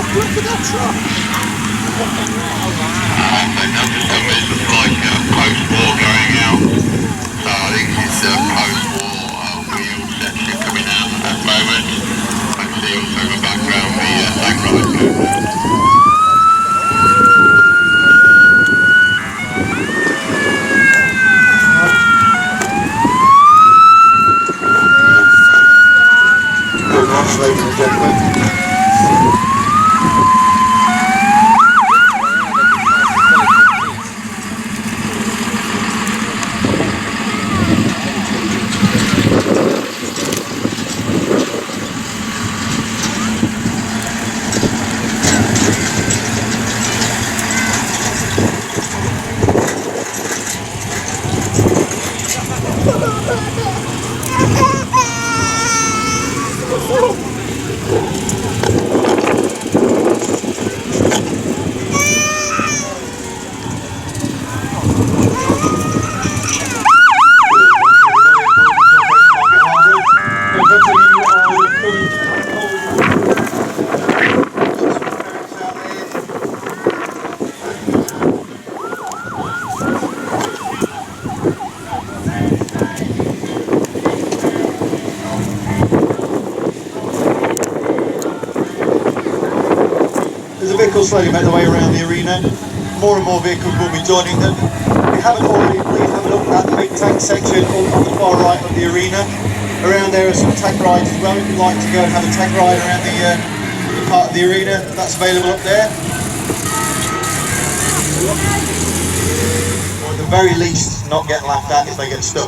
Look at that truck! It's like post-war going out. So I think it's post-war wheel section coming out at the moment. I can see also in the background the tank ride going there. Ladies and gentlemen. Vehicles slowly make their way around the arena. More and more vehicles will be joining them. If you haven't already, please have a look at the big tank section on the far right of the arena. Around there are some tank rides as well. If you'd like to go and have a tank ride around the part of the arena, that's available up there. Or at the very least, not get laughed at if they get stuck.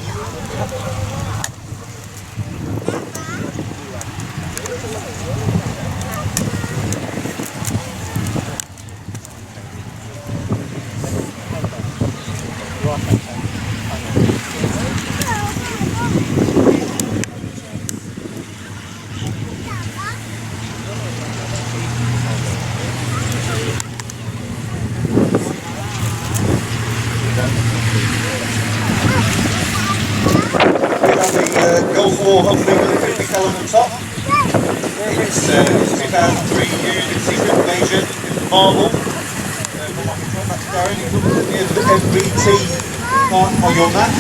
Gulf War Humvee with a 50 cal on the top. It's 2003 used secret invasion marble. That's going. Here's the MBT part on your map.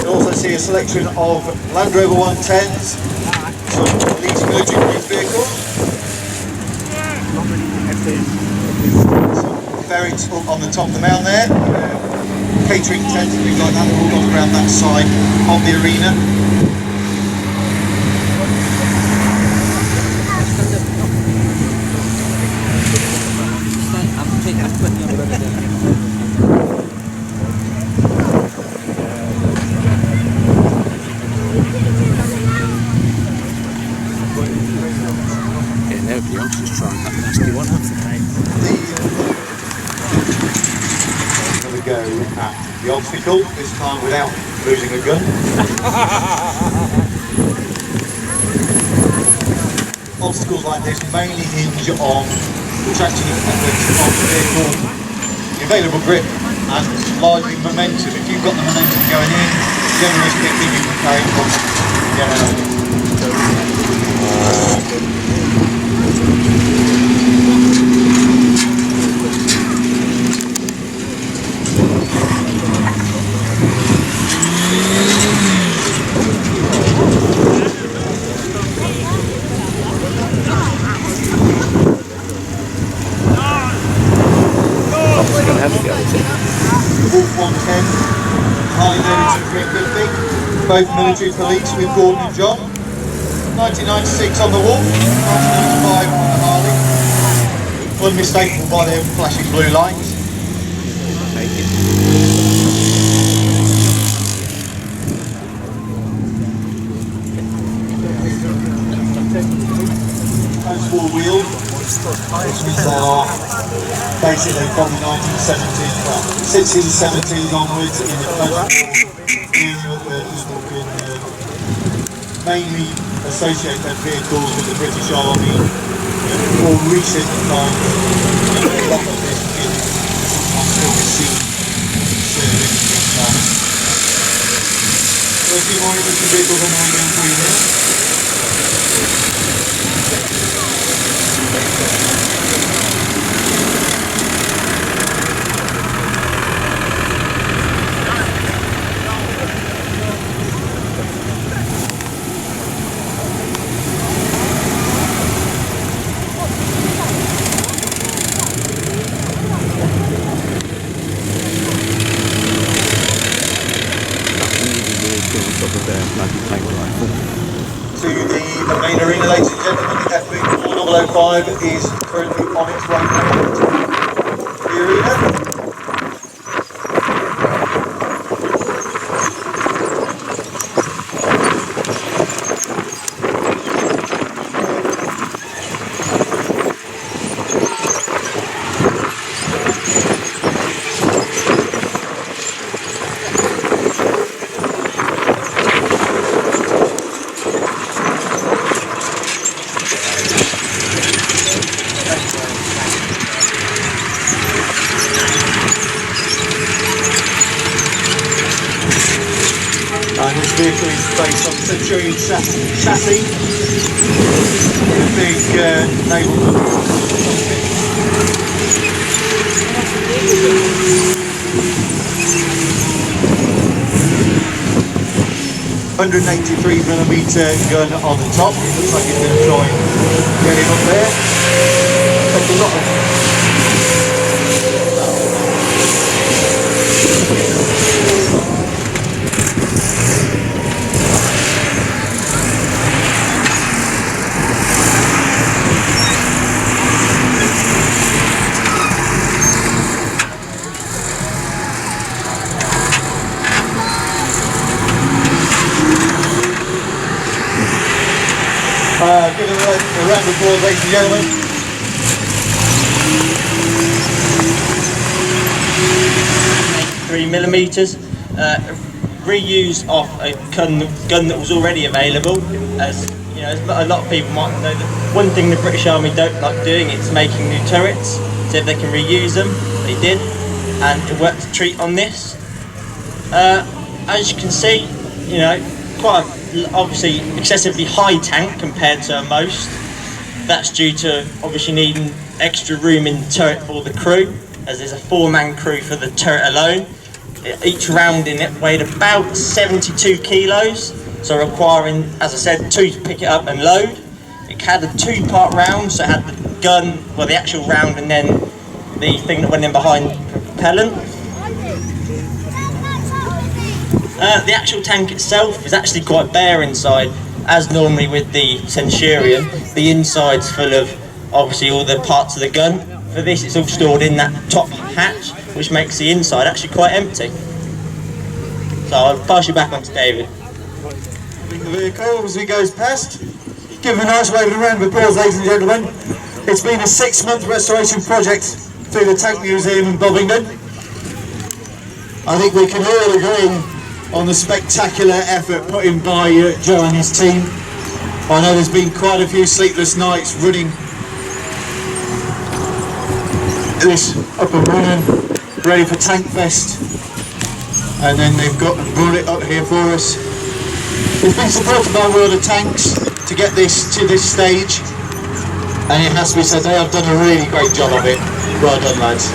You also see a selection of Land Rover 110s, some elite military grade vehicles, some ferrets up on the top of the mound there, catering tents and things like that all around that side of the arena. Go at the obstacle, this time without losing a gun. Obstacles like this mainly hinge on the traction effect of the vehicle, the available grip, and largely momentum. If you've got the momentum going in, generally speaking you can carry it once you get out. Wolf 110, Harley Davidson 350, both military police with Gordon and John. 1996 on the Wolf, 1995 on the Harley. Unmistakable by their flashing blue lights. Post-war wheels. These are basically from the 1970s, well, 60s and 70s onwards in the post-war era that has been mainly associated with vehicles with the British Army. More recent times, a lot of this is overseen service. So a few more interesting vehicles on the way down for you here. To the main arena, ladies and gentlemen, the FB4005 is currently on its way to the arena. And this vehicle is based on Centurion chassis with a big naval. 183mm gun on the top. It looks like it's going to try and get him up there. That's a lot of give it a round of applause, ladies and gentlemen. .3mm, reuse of a gun that was already available. As you know, as a lot of people might know, that one thing the British Army don't like doing is making new turrets. So if they can reuse them, they did, and it worked a treat on this. As you can see, you know, quite obviously excessively high tank compared to most. That's due to obviously needing extra room in the turret for the crew, as there's a 4-man crew for the turret alone. Each round in it weighed about 72 kilos, so requiring, as I said, 2 to pick it up and load. It had a 2-part round, so it had the gun, well, the actual round, and then the thing that went in behind for propellant. The actual tank itself is actually quite bare inside, as normally with the Centurion. The inside's full of obviously all the parts of the gun. For this, it's all stored in that top hatch, which makes the inside actually quite empty. So I'll pass you back on to David. The vehicle as he goes past. Give him a nice wave and a round of applause, ladies and gentlemen. It's been a 6-month restoration project through the Tank Museum in Bovingdon. I think we can all agree on the spectacular effort put in by Joe and his team. I know there's been quite a few sleepless nights running this up and running, ready for Tank Fest, and then they've brought it up here for us. It's been supported by World of Tanks to get this to this stage, and it has to be said they have done a really great job of it. Well done, lads.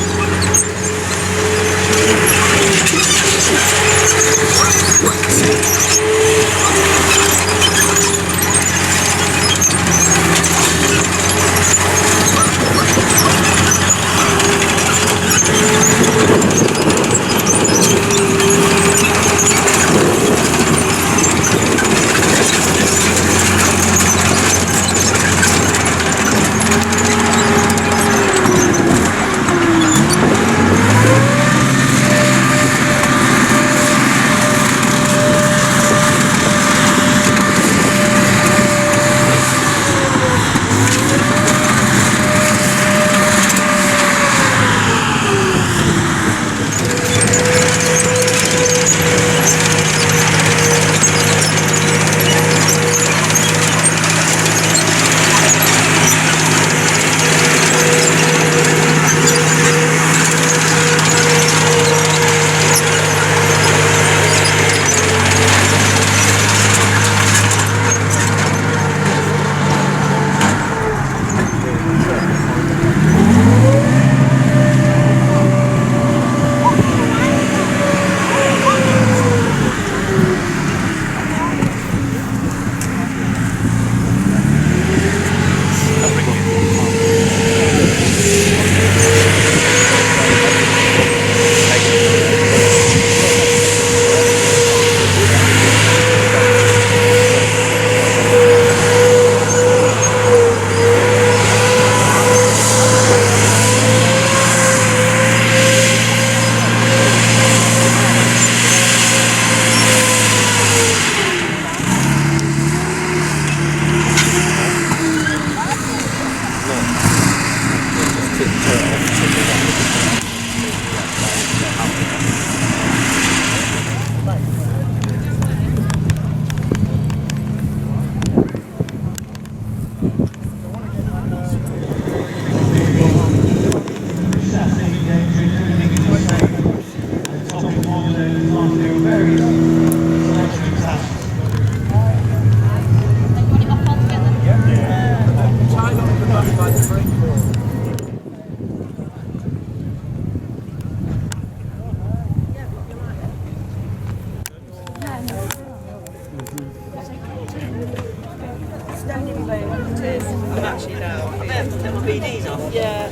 Yeah.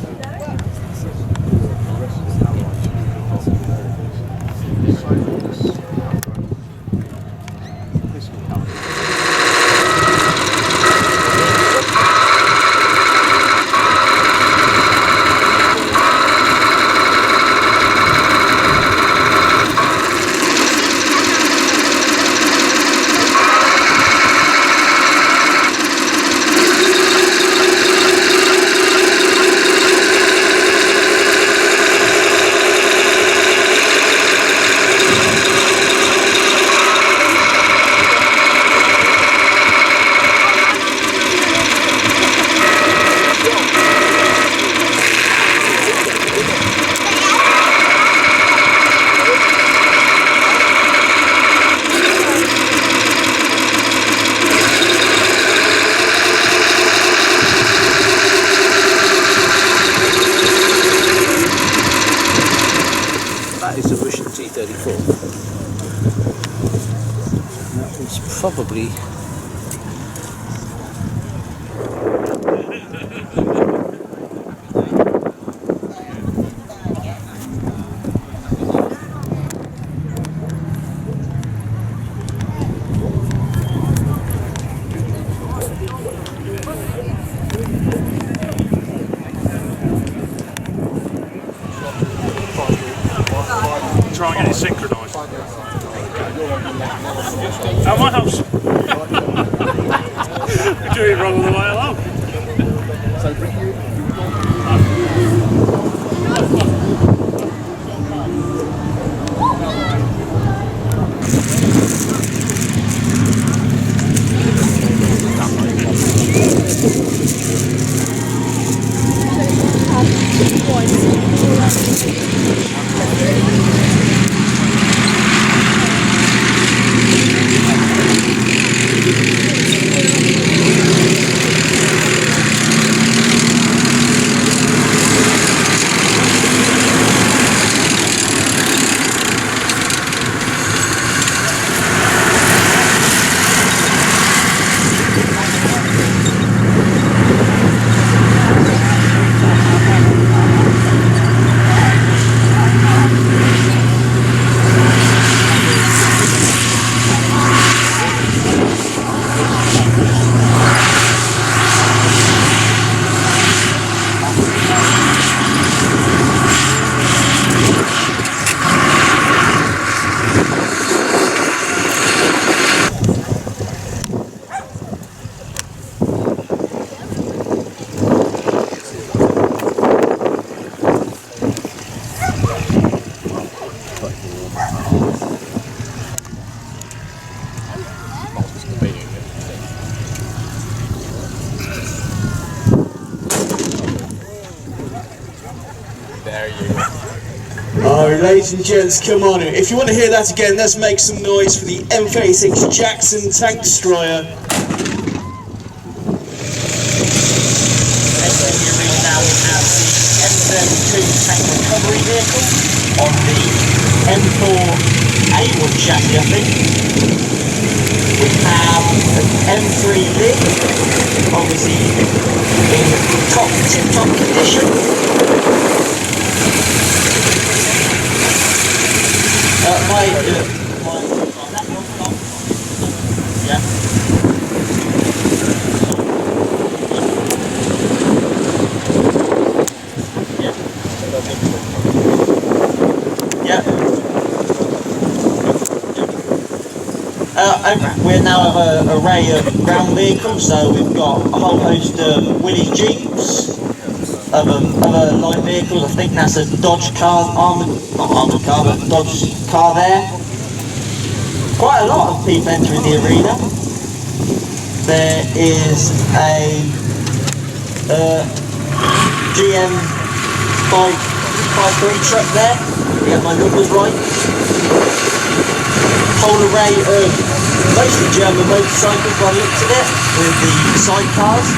That is a Russian T34. That was probably try and get it synchronised. At my house. We're doing it wrong all the way along. Alright, ladies and gents, come on. If you want to hear that again, let's make some noise for the M36 Jackson tank destroyer. Now we have the M32 Tank recovery vehicle on the M4A1 chassis, I think. We have an M3 lid, obviously in tip-top condition. We now have an array of ground vehicles, so we've got a whole host of Willys Jeeps, other light vehicles. I think that's a Dodge car, not armoured car, but Dodge car there. Quite a lot of people entering the arena. There is a GM 553 truck there, to get my numbers right. Whole array of mostly German motorcycles by the looks of it, with the sidecars.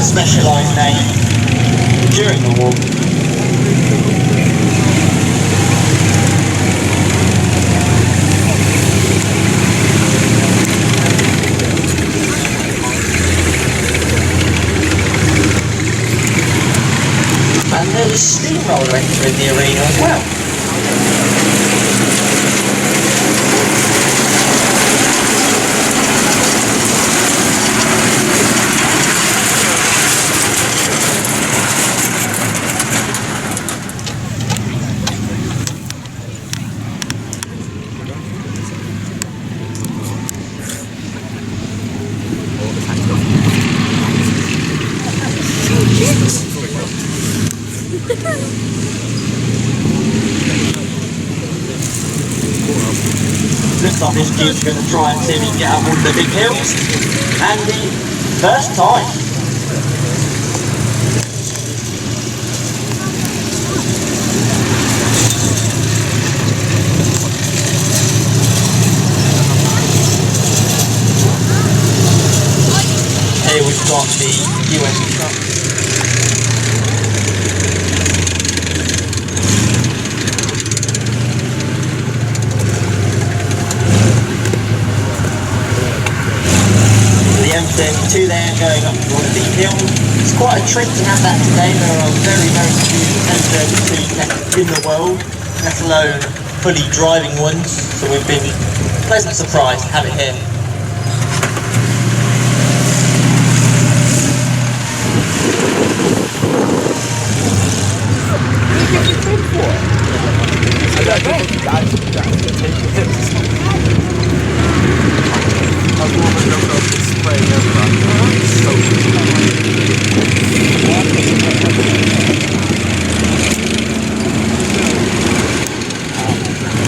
a specialised name during the war. And there's a steamroller entering the arena as well. Looks like this Jeep's going to try and see if he can get up one of the big hills. And the first time. Here we've got the US truck. M32 there going up on a deep hill. It's quite a treat to have that today. There are very, very few M32 Tanks in the world, let alone fully driving ones. So we've been pleasantly surprised to have it here.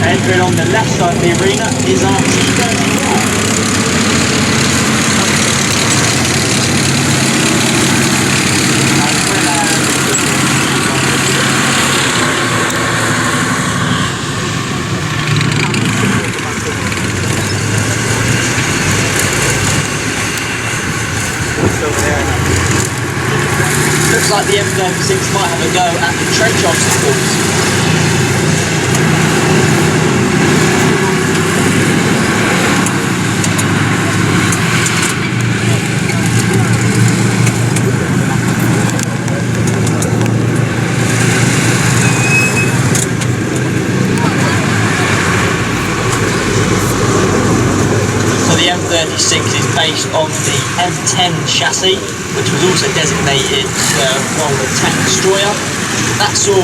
Entering on the left side of the arena is our T32. Looks like the M36 might have a go at the trench obstacles. The M36 is based on the M10 chassis, which was also designated role of tank destroyer. That saw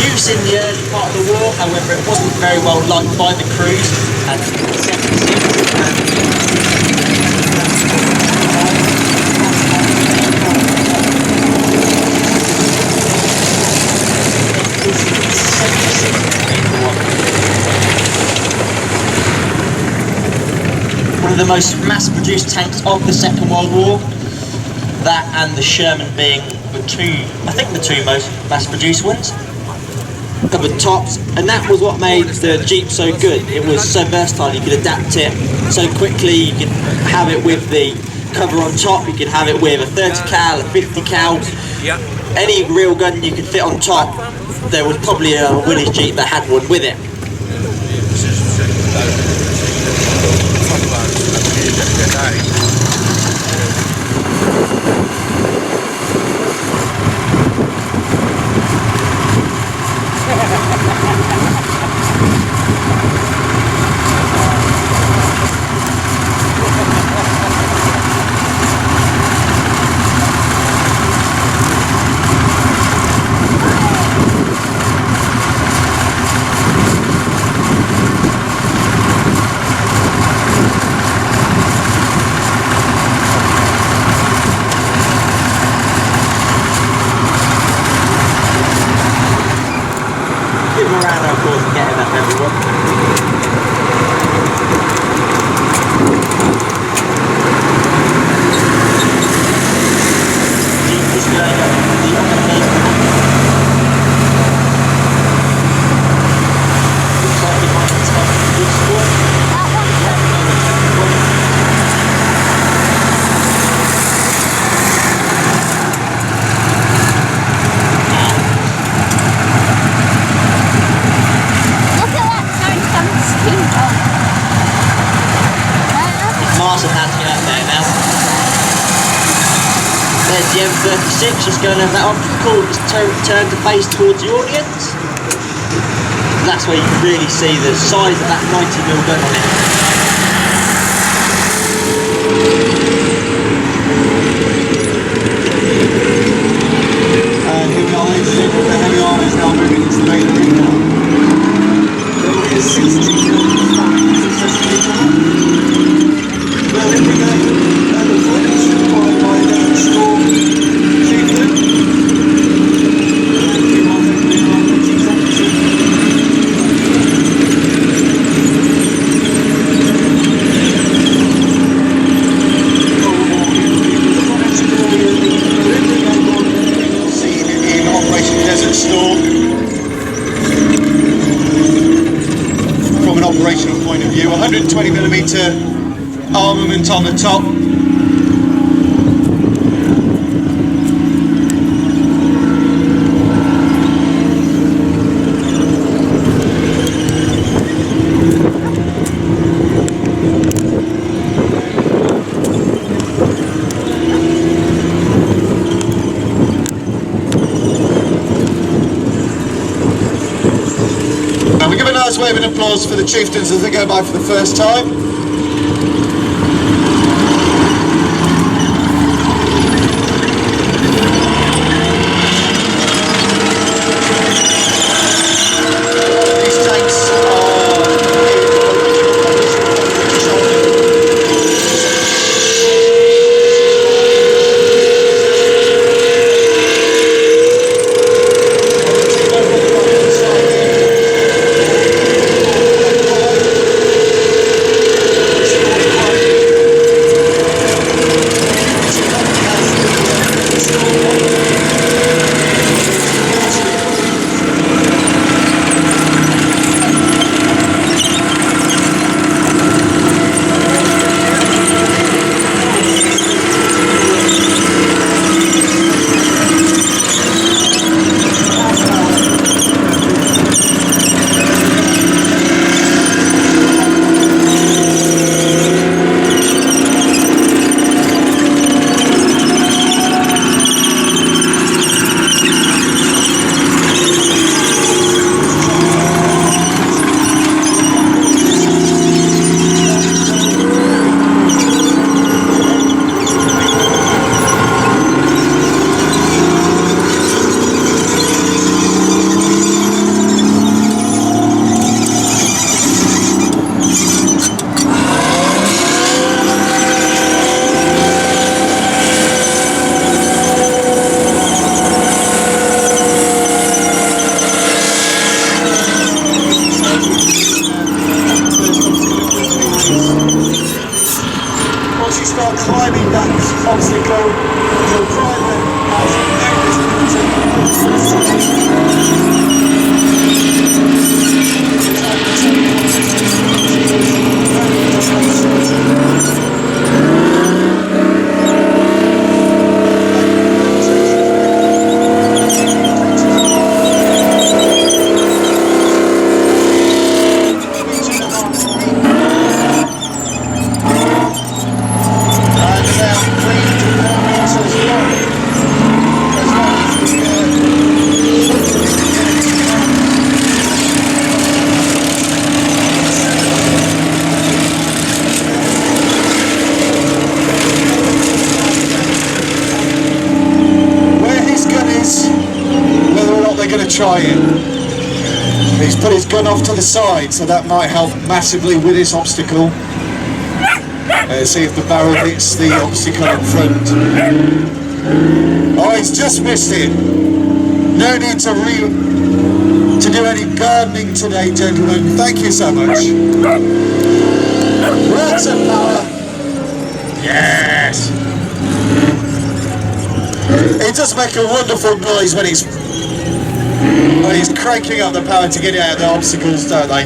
use in the early part of the war, however it wasn't very well liked by the crews. And one of the most mass-produced tanks of the Second World War. That and the Sherman being the two most mass-produced ones. Covered tops, and that was what made the Jeep so good. It was so versatile. You could adapt it so quickly. You could have it with the cover on top. You could have it with a 30 cal, a 50 cal. Any real gun you could fit on top. There was probably a Willys Jeep that had one with it. there's the M36 just going over that obstacle, just turned to face towards the audience. That's where you can really see the size of that 90mm gun on it. And here we are, ladies and gentlemen, the heavy armour is now moving into the main arena. There will be a 60mm successfully done. Berlin Brigade and the French, followed by the Storm Chieftain. And we want to be on the T32. From an operational point of view, 120mm armament on the top. We give a nice wave of applause for the chieftains as they go by for the first time. These tanks are once you start climbing that obstacle, you'll find that try it. He's put his gun off to the side, so that might help massively with this obstacle. See if the barrel hits the obstacle in front. Oh, he's just missed it. No need to do any gardening today, gentlemen. Thank you so much. Words of power. Yes. It does make a wonderful noise when he's cranking up the power to get it out of the obstacles, don't they?